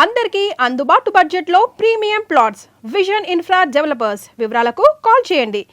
అందరికీ అందుబాటు బడ్జెట్లో premium plots vision infra developers. వివరాలకు కాల్ చేయండి.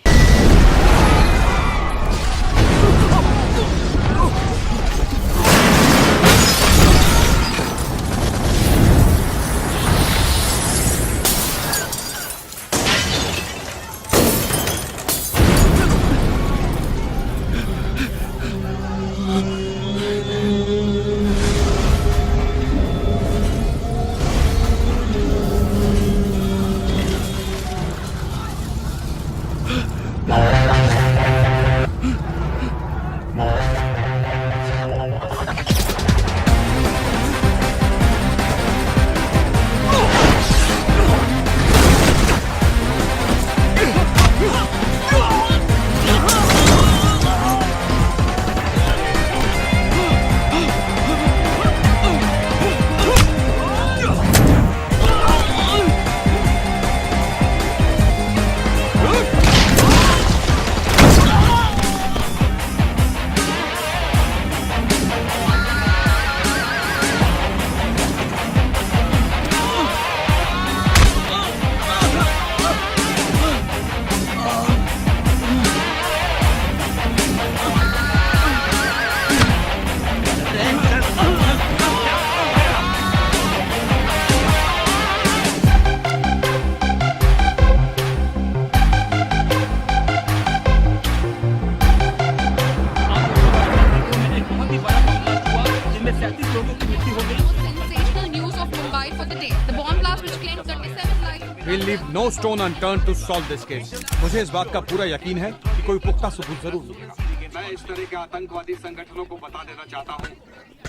Sensational news of Mumbai for the day. The bomb blast which claimed 37 lives. We'll leave no stone unturned to solve this case. मुझे इस बात का पूरा यकीन है कि कोई पुख्ता सबूत जरूर मिलेगा। मैं इस तरह के आतंकवादी संगठनों को बता देना चाहता हूँ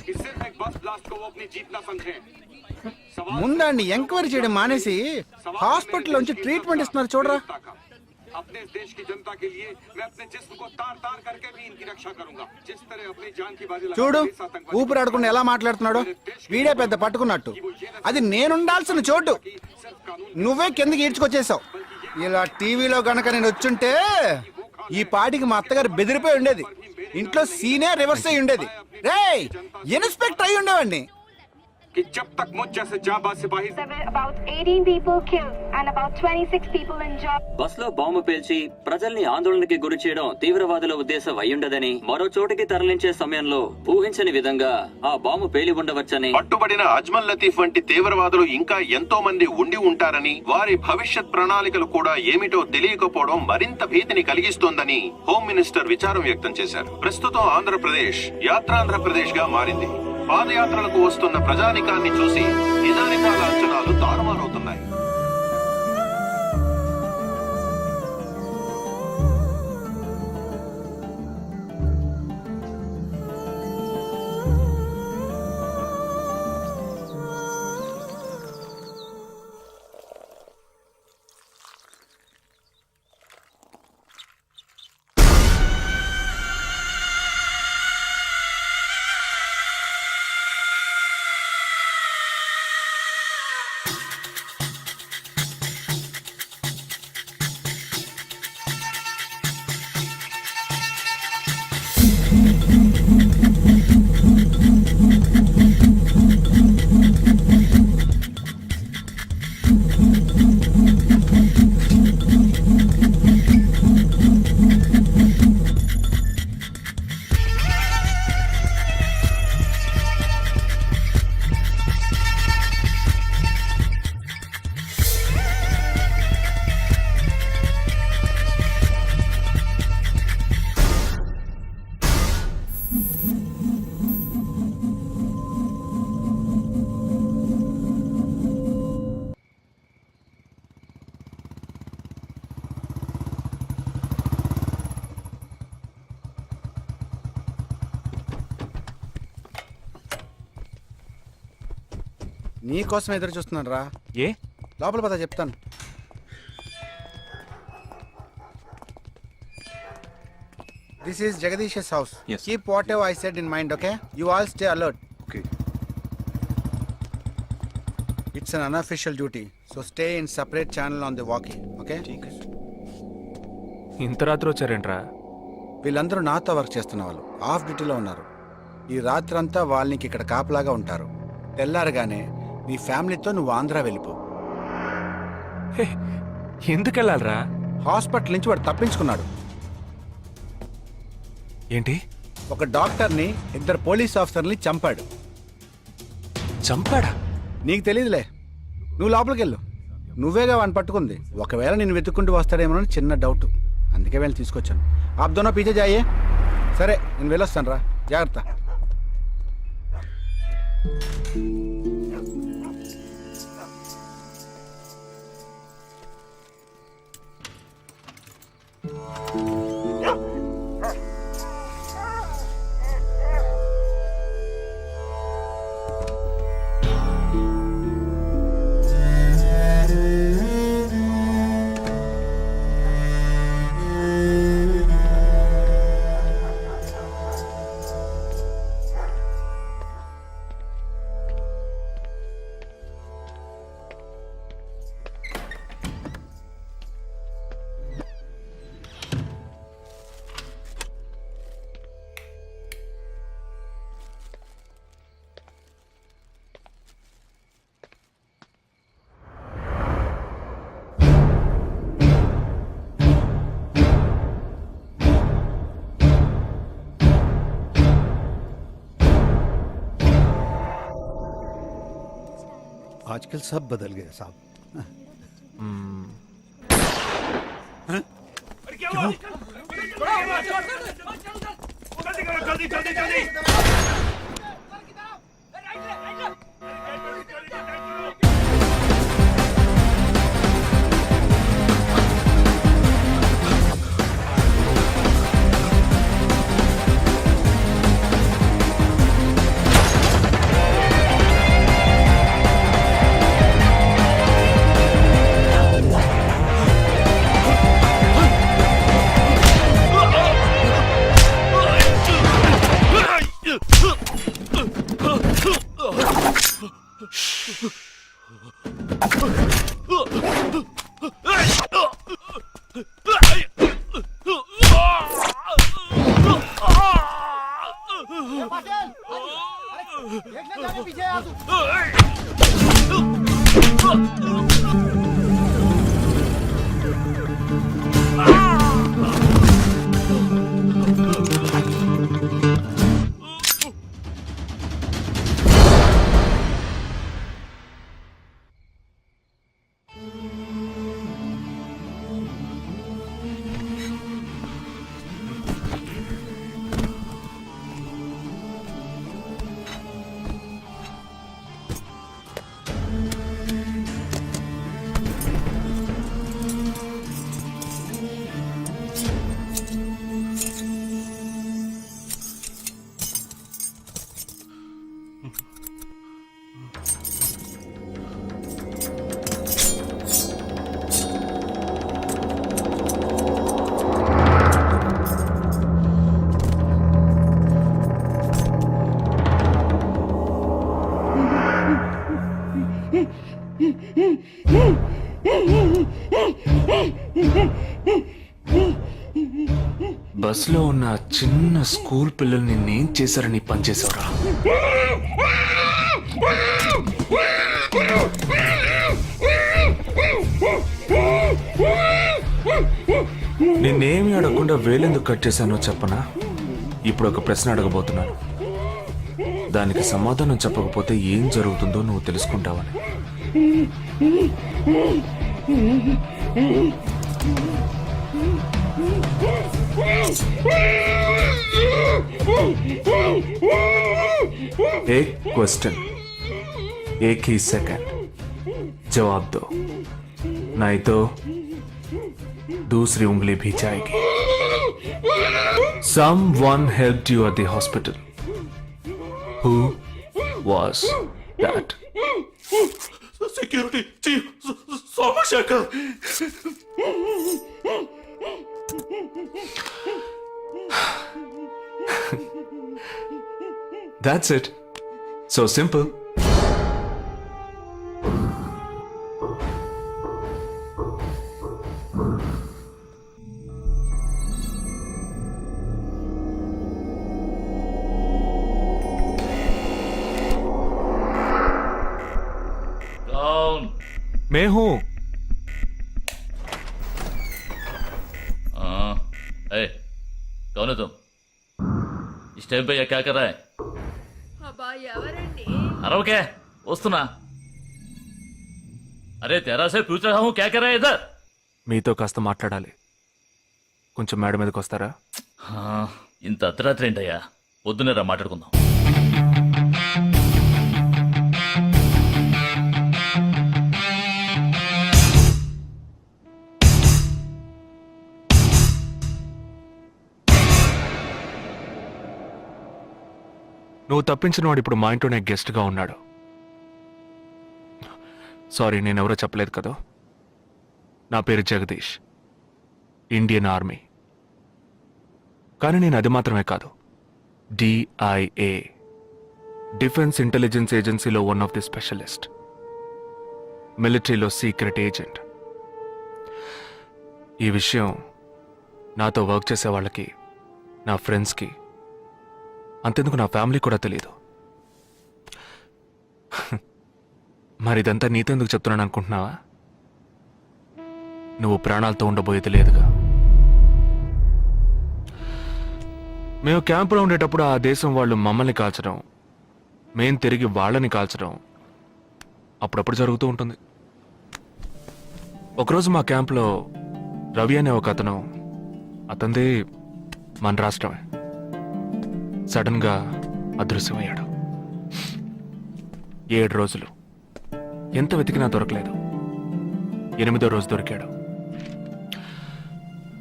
कि सिर्फ एक बस ब्लास्ट को वो अपनी जीत न समझें। ముందండి ఎంక్వైరీ చేయడం మానేసి హాస్పిటల్ నుంచి ట్రీట్మెంట్ ఇస్తున్నారు చూడరా. अपने देश की जनता के लिए मैं अपने जिस्म को तार तार करके भी इनकी रक्षा करूंगा। जिस तरह अपनी जान की बाजी చూడు ఊపిరాడకుండా ఎలా మాట్లాడుతున్నాడు. వీడే పెద్ద పట్టుకున్నట్టు. అది నేనుండాల్సిన చోటు నువ్వే కిందకి ఈడ్చుకొచ్చేసావు. ఇలా టీవీలో గనక నేను వచ్చుంటే ఈ పాటికి మా అత్తగారు బెదిరిపోయి ఉండేది. ఇంట్లో సీనే రివర్స్ అయి ఉండేది. రేయ్ ఇన్స్పెక్టర్ అయి ఉండేవాడిని. कि जब तक मुझ जैसे जाबाज सिपाही There were about 18 people killed and about 26 people injured. Bus లో బాంబు పేల్చి ప్రజల్ని ఆందోళనకి గురి చేయడం తీవ్రవాదుల ఉద్దేశం అయ్యుండదని, మరో చోటికి తరలించే సమయంలో ఊహించని విధంగా ఆ బాంబు పేలి ఉండవచ్చని, పట్టుబడిన అజ్మల్ లతీఫ్ వంటి తీవ్రవాదులు ఇంకా ఎంతో మంది ఉండి ఉంటారని, వారి భవిష్యత్ ప్రణాళికలు కూడా ఏమిటో తెలియకపోవడం మరింత భీతిని కలిగిస్తోందని హోమ్ మినిస్టర్ విచారం వ్యక్తం చేశారు. ప్రస్తుతం ఆంధ్రప్రదేశ్ యాత్రాంధ్రప్రదేశ్ గా మారింది. పాదయాత్రలకు వస్తున్న ప్రజానికాన్ని చూసి నిజానిజాల అంచనాలు తారుమారవుతున్నాయి. నీకోసం ఎదురు చూస్తున్నాను రా. ఏ లోపల పద చెప్తాను. This is Jagadish's house. Yes. Keep whatever I said in mind, okay? You all stay alert. Okay. It's an unofficial duty, so stay in separate channel on the walkie, okay? ఇంత రాత్రి వచ్చారేంట్రా? వీళ్ళందరూ నాతో వర్క్ చేస్తున్న వాళ్ళు, of డ్యూటీలో ఉన్నారు. ఈ రాత్రంతా వాళ్ళకి ఇక్కడ కాపలాగా ఉంటారు. తెల్లారగానే నీ ఫ్యామిలీతో నువ్వు ఆంధ్ర వెళ్ళిపో. ఎందుకు వెళ్ళాలరా? హాస్పిటల్ నుంచి వాడు తప్పించుకున్నాడు. ఏంటి? ఒక డాక్టర్ని 2 పోలీస్ ఆఫీసర్ని చంపాడు. చంపాడా? నీకు తెలియదులే, నువ్వు లోపలికి వెళ్ళు. నువ్వేగా వాడిని పట్టుకుంది. ఒకవేళ నేను వెతుక్కుంటూ వస్తాడేమోనని చిన్న డౌట్, అందుకే వెళ్ళి తీసుకొచ్చాను. ఆప్ దోనో పీछे जाइए. సరే నేను వెళ్ళొస్తాను రా, జాగ్రత్త. आजकल सब बदल गए साहब. బస్లో ఉన్న చిన్న స్కూల్ పిల్లల్ని నేను చేశారని పనిచేసావురా. నిన్నేమి అడగకుండా వేలెందుకు కట్ చేశానో చెప్పనా? ఇప్పుడు ఒక ప్రశ్న అడగబోతున్నాను, దానికి సమాధానం చెప్పకపోతే ఏం జరుగుతుందో నువ్వు తెలుసుకుంటావని. एक क्वेश्चन, एक ही सेकंड, जवाब दो, नहीं तो दूसरी उंगली भी जाएगी. Someone helped you at the hospital. Who was that? Security chief Somashekar. That's it. So simple. कौन? मैं हूं। हाँ, ए, कौन है तुम? इस टाइम पे ये क्या कर रहा है? अरे क्या वस्तुना? अरे तेरा से पूछ रहा हूँ क्या कर रहा है इधर? మీతో కాస్త మాట్లాడాలి, కొంచెం మేడ మీదకి వస్తారా? ఇంత అర్ధరాత్రి ఏంటయ్యా? పొద్దున్నే రా మాట్లాడుకుందాం. నువ్వు తప్పించిన వాడు ఇప్పుడు మా ఇంట్లోనే గెస్ట్గా ఉన్నాడు. సారీ, నేనెవరో చెప్పలేదు కదా. నా పేరు జగదీష్, ఇండియన్ ఆర్మీ. కానీ నేను అది మాత్రమే కాదు, DIA, డిఫెన్స్ ఇంటెలిజెన్స్ ఏజెన్సీలో వన్ ఆఫ్ ది స్పెషలిస్ట్, మిలిటరీలో సీక్రెట్ ఏజెంట్. ఈ విషయం నాతో వర్క్ చేసే వాళ్ళకి, నా ఫ్రెండ్స్కి, అంతెందుకు నా ఫ్యామిలీ కూడా తెలియదు. మరి ఇదంతా నీతెందుకు చెప్తున్నాను అనుకుంటున్నావా? నువ్వు ప్రాణాలతో ఉండబోయేది లేదుగా. మేము క్యాంపులో ఉండేటప్పుడు ఆ దేశం వాళ్ళు మమ్మల్ని కాల్చడం, మేం తిరిగి వాళ్ళని కాల్చడం అప్పుడప్పుడు జరుగుతూ ఉంటుంది. ఒకరోజు మా క్యాంప్లో రవి అనే ఒక అతను, అతనిది మన రాష్ట్రమే, సడన్గా అదృశ్యమయ్యాడు. 7 రోజులు ఎంత వెతికినా దొరకలేదు. 8వ రోజు దొరికాడు.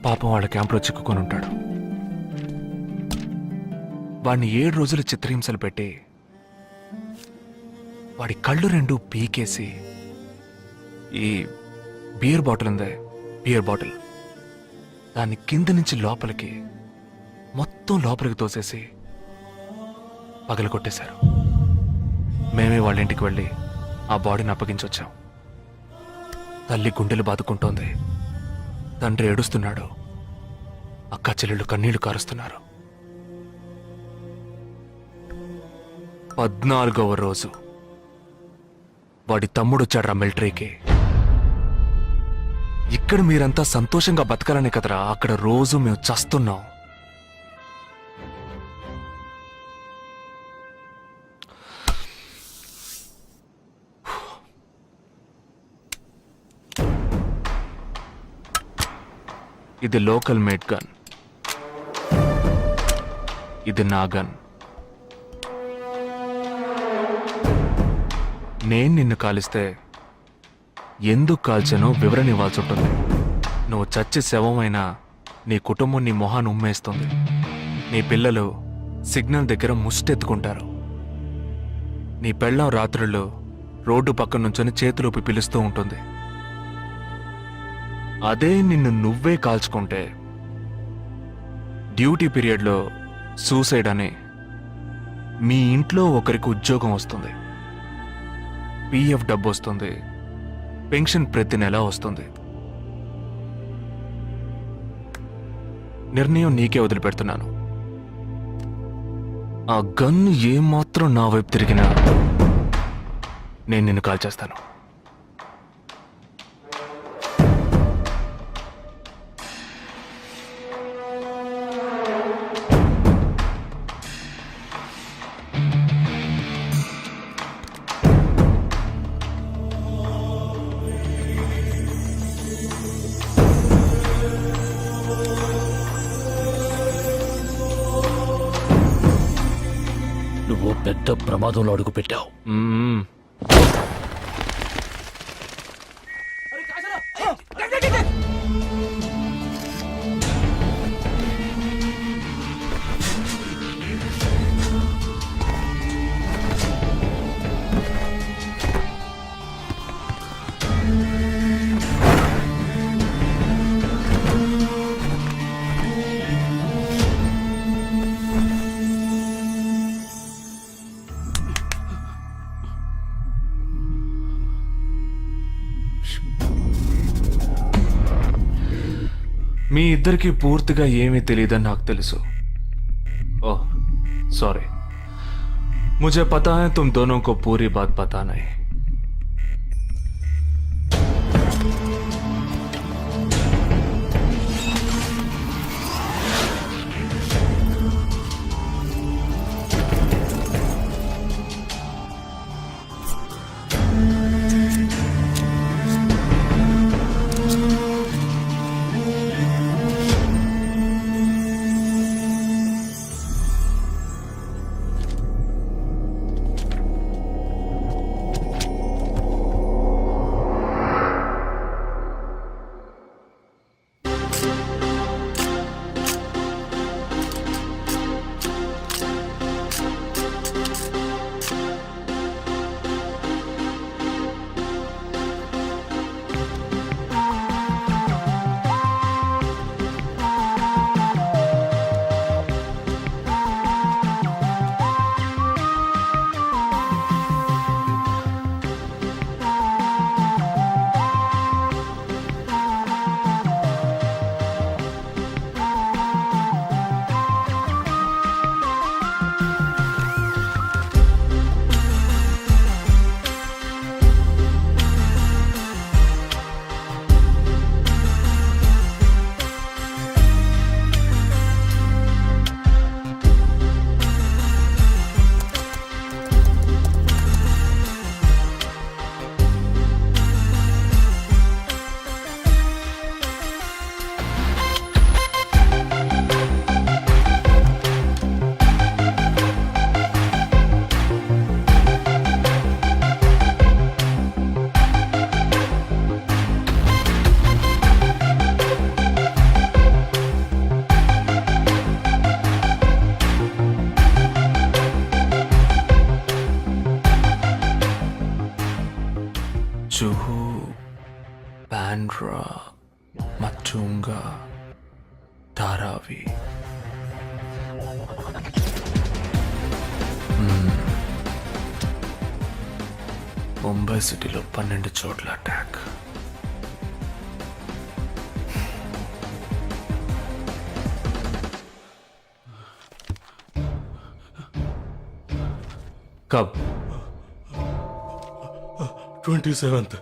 పాపం వాళ్ళ క్యాంపులో చిక్కుకొని ఉంటాడు. వాడిని 7 రోజులు చిత్రహింసలు పెట్టి వాడి కళ్ళు 2 పీకేసి ఈ బియర్ బాటిల్ ఉందే, బియర్ బాటిల్, దాన్ని కింద నుంచి లోపలికి, మొత్తం లోపలికి తోసేసి పగల కొట్టేశారు. మేమే వాళ్ళ ఇంటికి వెళ్ళి ఆ బాడీని అప్పగించొచ్చాం. తల్లి గుండెలు బాదుకుంటోంది, తండ్రి ఏడుస్తున్నాడు, అక్క చెల్లెళ్ళు కన్నీళ్లు కారుస్తున్నారు. 14వ రోజు వాడి తమ్ముడు వచ్చాడ్రా మిలిటరీకి. ఇక్కడ మీరంతా సంతోషంగా బతకాలనే కదరా అక్కడ రోజు మేము చస్తున్నాం. ఇది లోకల్ మేడ్ గన్, ఇది నా గన్. నేను నిన్ను కాలిస్తే ఎందుకు కాల్చానో వివరణ ఇవ్వాల్సి ఉంటుంది. నువ్వు చచ్చి శవమైనా నీ కుటుంబం నీ మొహాన్ని ఉమ్మేస్తుంది. నీ పిల్లలు సిగ్నల్ దగ్గర ముష్టెత్తుకుంటారు. నీ పెళ్ళం రాత్రుల్లో రోడ్డు పక్కన నుంచొని చేతులూపి పిలుస్తూ ఉంటుంది. అదే నిన్ను నువ్వే కాల్చుకుంటే డ్యూటీ పీరియడ్లో సూసైడ్ అని మీ ఇంట్లో ఒకరికి ఉద్యోగం వస్తుంది, PF డబ్బు వస్తుంది, పెన్షన్ ప్రతి నెల వస్తుంది. నిర్ణయం నీకే వదిలిపెడుతున్నాను. ఆ గన్ ఏమాత్రం నా వైపు తిరిగినా నేను నిన్ను కాల్చేస్తాను. నువ్వు పెద్ద ప్రమాదంలో అడుగు పెట్టావు. మీ ఇద్దరికి పూర్తిగా ఏమీ తెలియదని నాకు తెలుసు. ओह सॉरी, मुझे पता है तुम दोनों को पूरी बात पता नहीं. జుహు బాండ్రా మచ్చుంగా ధారావి. ముంబై సిటీలో 12 చోట్ల అటాక్. కబ్ 27th.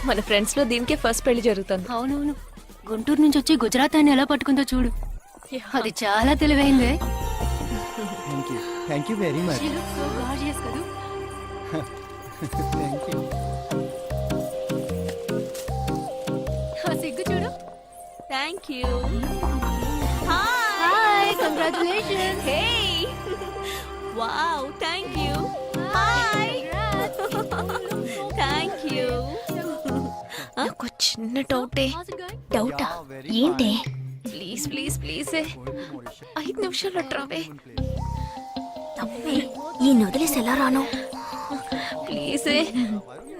మన ఫ్రెండ్స్ లో దీనికే ఫస్ట్ పెళ్లి జరుగుతుంది. అవునవును, గుంటూరు నుంచి వచ్చి గుజరాత్ అని ఎలా పట్టుకుందో చూడు. అది చాలా తెలివైందే. Thank you very much. She looks so gorgeous కదూ. ఆ సిగ్గు చూడు. Thank you. Hi, congratulations. Hey wow, thank you. Hi thank you. నాకు చిన్న డౌటే. డౌటా? ఏంటే? ప్లీజ్ ప్లీజ్ ప్లీజ్ 5 నిమిషాలు ట్రావే. ఈ నొదిలేసి ఎలా రాను? ప్లీజ్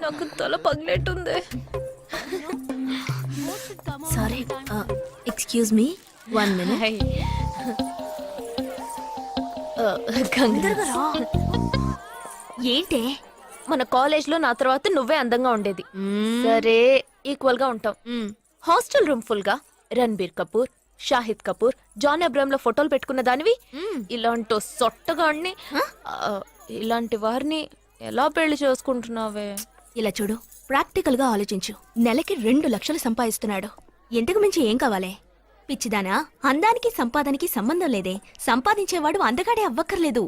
నాకు తల పగిలేట్టుంది. Sorry, excuse me, 1 minute. ఏంటే? మన కాలేజ్ లో నా తర్వాత నువ్వే అందంగా ఉండేది. సరే, ఈక్వల్ గా ఉంటాం. హాస్టల్ రూమ్ ఫుల్ గా రణబీర్ కపూర్, షాహిద్ కపూర్, జాన్ అబ్రామ్ లో ఫోటోలు పెట్టుకున్న దానివి ఇలాంటి సొట్టగాడిని, ఇలాంటి వారిని ఎలా పెళ్లి చేసుకుంటున్నావే? ఇలా చూడు, ప్రాక్టికల్ గా ఆలోచించు. నెలకి 2 లక్షలు సంపాదిస్తున్నాడు. ఎంతకు మించి ఏం కావాలే? పిచ్చిదానా, అందానికి సంపాదనకి సంబంధం లేదే. సంపాదించేవాడు అందగాడే అవ్వక్కర్లేదు.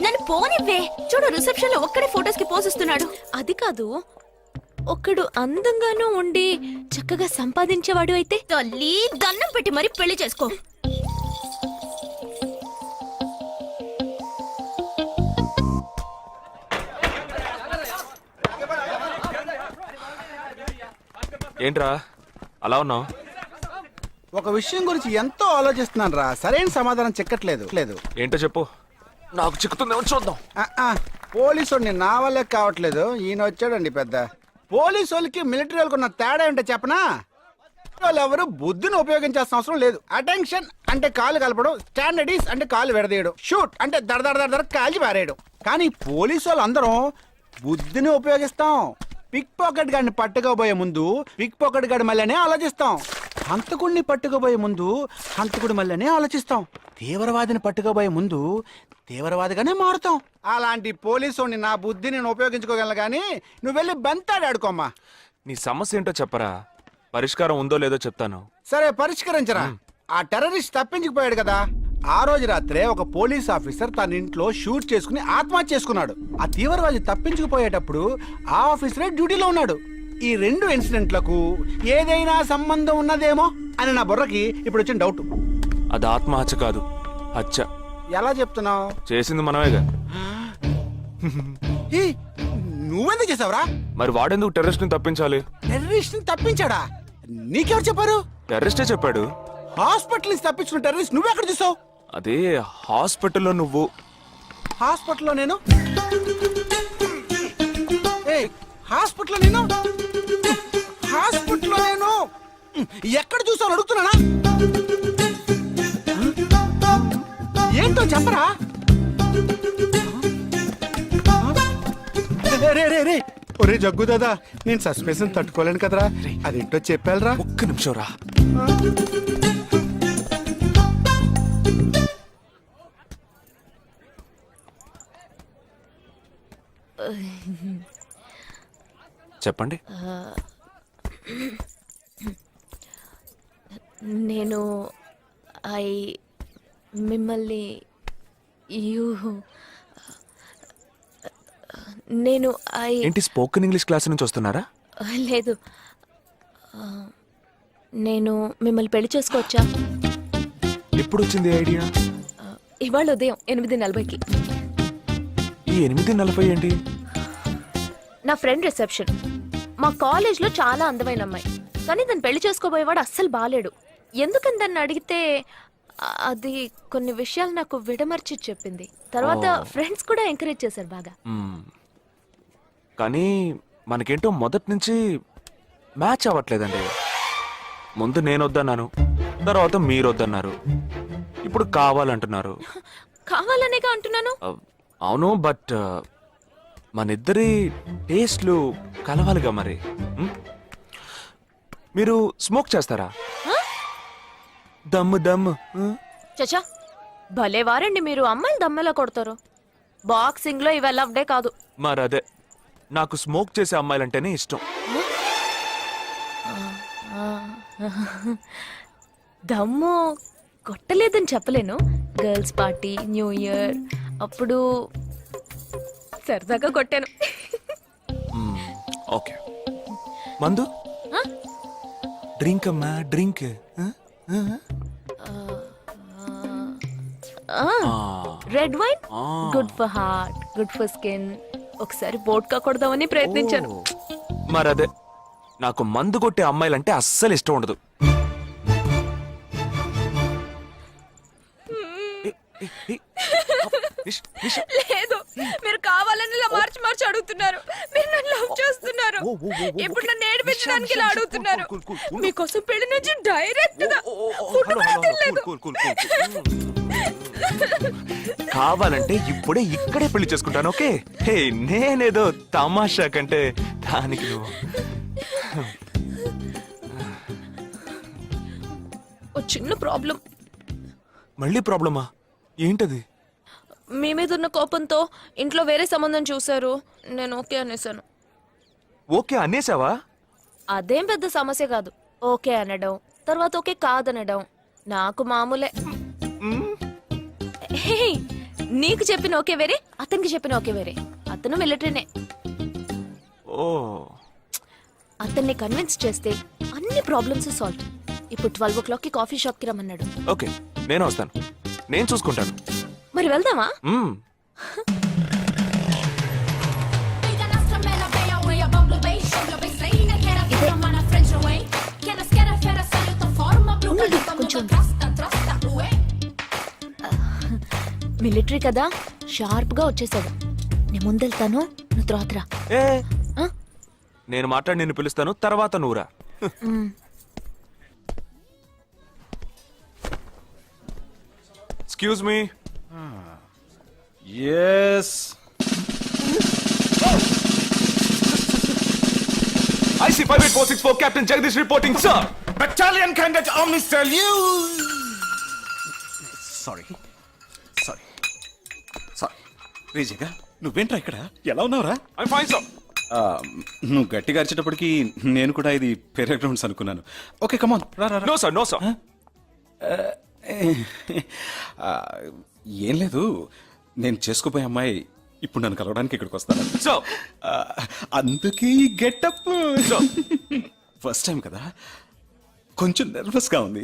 నన్ను పోనివ్వే. చూడు, రిసెప్షన్ లో ఒక్కడే ఫోటోస్ కి పోజిస్తున్నాడు. అది కాదు, ఒకడు అందంగానూ ఉండి చక్కగా సంపాదించేవాడు అయితే తల్లి దండం పెట్టి మరి పెళ్లి చేసుకో. ఏంట్రా అలా ఉన్నావు? ఒక విషయం గురించి ఎంతో ఆలోచిస్తున్నాను రా, సరైన సమాధానం చిక్కట్లేదు. ఏంటో చెప్పు, నాకు చిక్కుతుందేమో చూద్దాం. పోలీసు నా వల్లే కావట్లేదు. ఈయన వచ్చాడండి పెద్ద. పోలీసు వాళ్ళకి మిలిటరీ వాళ్ళకి ఉన్న తేడా ఏంటో చెప్పనా? వాళ్ళు ఎవరు బుద్ధిని ఉపయోగించాల్సిన అవసరం లేదు. అటెన్షన్ అంటే కాలు కలపడం, స్టాండర్డీస్ అంటే కాలు విడదీయడం, షూట్ అంటే దడ కాల్చి పారేయడం. కానీ పోలీసు వాళ్ళు అందరం బుద్ధిని ఉపయోగిస్తాం. పిక్ పాకెట్ గాడిని పట్టుకోబోయే ముందు పిక్ పాకెట్ గాడి మళ్ళీనే ఆలోచిస్తాం. హంతకుడిని పట్టుకోబోయే ముందు హంతకుడి మళ్ళీనే ఆలోచిస్తాం. తీవ్రవాదిని పట్టుకోబోయే ముందు తీవ్రవాదిగానే మారుతాం. అలాంటి పోలీసుని నా బుద్ధిని నేను ఉపయోగించుకోగలను, కానీ నువ్వు వెళ్ళి బంతాడి ఆడుకోమ్మా. నీ సమస్య ఏంటో చెప్పరా, పరిష్కారం ఉందో లేదో చెప్తాను. సరే, పరిష్కరించరా. ఆ టెర్రరిస్ట్ తప్పించుకుపోయాడు కదా, ఆ రోజు రాత్రే ఒక పోలీస్ ఆఫీసర్ తన ఇంట్లో షూట్ చేసుకుని ఆత్మహత్య చేసుకున్నాడు. ఆ తీవ్రవాది తప్పించుకుపోయేటప్పుడు ఆ ఆఫీసరే డ్యూటీలో ఉన్నాడు. ఈ రెండు ఇన్సిడెంట్లకు ఏదైనా సంబంధం ఉన్నదేమో అని నా బుర్రకి ఇప్పుడు వచ్చిన డౌట్. అది ఆత్మహత్య కాదు, హత్య. ఎలా చెప్తున్నావు? చేసింది మనమేగా. నువ్వెందుకు చేసావురా? మరి వాడెందుకు టెర్రరిస్ట్ ని తప్పించాలి? టెర్రరిస్ట్ ని తప్పించాడా? నీకెవరు చెప్పారు? టెర్రరిస్టే చెప్పాడు. హాస్పిటల్ నుంచి తప్పించుకున్న టెర్రరిస్ట్ నువ్వెక్కడ చూసావు? అదే హాస్పిటల్లో నువ్వు. హాస్పిటల్లో నేను? హాస్పిటల్లో నేను? హాస్పిటల్లో నేను ఎక్కడ చూసావు అడుగుతున్నానా? ఏంటో చెప్పరా? రే ఒరే జగ్గు దాదా, నేను సస్పెన్షన్ తట్టుకోలేను కదరా. అదేంటో చెప్పాలరా. ఒక్క నిమిషం రా. చెప్పండి. నేను మిమ్మల్ని నేను ఏంటి స్పోకెన్ ఇంగ్లీష్ క్లాస్ నుంచి వస్తున్నారా? లేదు, నేను మిమ్మల్ని పెళ్లి చేసుకోవచ్చా? ఎప్పుడు వచ్చింది ఐడియా? ఇవాళ ఉదయం 8:40కి. ఈ 8:40 ఏంటి? నా ఫ్రెండ్ రిసెప్షన్. మా కాలేజ్లో చాలా అందమైన అమ్మాయి, కానీ దాన్ని పెళ్లి చేసుకోబోయేవాడు అస్సలు బాలేడు. ఎందుకని దాన్ని అడిగితే అది కొన్ని విషయాలు నాకు విడమర్చి చెప్పింది. తర్వాత ఫ్రెండ్స్ కూడా ఎంకరేజ్ చేశారు బాగా. కానీ మనకేంటో మొదటి నుంచి మ్యాచ్ అవ్వట్లేదండి. ముందు నేను వద్దన్నాను, తర్వాత మీరు వద్దన్నారు, ఇప్పుడు కావాలంటున్నారు. కావాలనేగా అంటున్నాను. అవును, బట్ మనిద్దరి టేస్ట్లు కలవాలిగా మరి. మీరు స్మోక్ చేస్తారా? దమ్ము దమ్ము. చచా, భలే వారండి మీరు. అమ్మాయిలు దమ్మెలా కొడతారు. బాక్సింగ్ లో ఇవి లవ్డే కాదు. మరదే, నాకు స్మోక్ చేసే అమ్మాయిలంటేనే ఇష్టం. దమ్ము కొట్టలేదని చెప్పలేను. గర్ల్స్ పార్టీ, న్యూ ఇయర్ అప్పుడు సరదాగా కొట్టాను. ఓకే, మందు డ్రింక్ అమ్మా, drink. Red wine good for heart, good for skin. ఒకసారి వోడ్కా కొడదామని ప్రయత్నించాను. మరదే, నాకు మందు కొట్టే అమ్మాయిలంటే అస్సలు ఇష్టం ఉండదు. లేదు, మీరు కావాలని ఇలా మార్చి మార్చి అడుగుతున్నారు. మీరు నన్ను లవ్ చేస్తున్నారు. ఇప్పుడు నన్ను ఏడిపించడానికి ఇలా అడుగుతున్నారు. మీకోసం పెళ్లి నుంచి డైరెక్ట్ గా ఫుడ్ కూడా తినలేదు. కావాలంటే ఇప్పుడే ఇక్కడే పెళ్లి చేసుకుంటాను. ఓకే, హే, నేనేదో తమాషా కంటే దానికి నువ్వు. ఓ చిన్న ప్రాబ్లం. మళ్ళీ ప్రాబ్లమా? ఏంటది? మీ మీద ఉన్న కోపంతో ఇంట్లో వేరే సంబంధం చూశారు. నేను ఓకే అనేసాను. ఓకే అనేసావా? అదేం పెద్ద సమస్య కాదు. ఓకే అనడం, తర్వాత ఓకే కాదనడం నాకు మామూలే. హే, నీకు చెప్పిన ఓకే వేరే, అతనికి చెప్పిన ఓకే వేరే. అతను మిలిటరీనే. ఓ, అతన్ని కన్విన్స్ చేస్తే అన్ని ప్రాబ్లమ్స్ సాల్వ్. ఇప్పుడు 12 o'clockకి కాఫీ షాప్కి రమ్మన్నాడు. ఓకే, నేను వస్తాను, నేను చూసుకుంటాను. మరి వెళ్దామా? మిలిటరీ కదా, షార్ప్ గా వచ్చేసాడు. నేను ముందెళ్తాను, నువ్వు తర్వాత రా. నేను మాట్లాడి నిన్ను పిలుస్తాను, తర్వాత నువ్వురా. Excuse me. Yes. I see 58464 Captain Jagdish reporting, sir. Battalion Cadet Omni salute. Sorry. రేజగా నువ్వేంట్రా ఇక్కడ? ఎలా ఉన్నావురా? I'm fine, sir. నువ్వు గట్టిగా అరిచేటప్పటికి నేను కూడా ఇది పెరే గ్రౌండ్స్ అనుకున్నాను. ఓకే, కమాన్ రా. No, sir. No, sir. ఏం లేదు, నేను చేసుకోపోయే అమ్మాయి ఇప్పుడు నన్ను కలవడానికి ఇక్కడికి వస్తాను సో అందుకే ఈ గెటప్ ఫస్ట్ టైం కదా కొంచెం నర్వస్ గా ఉంది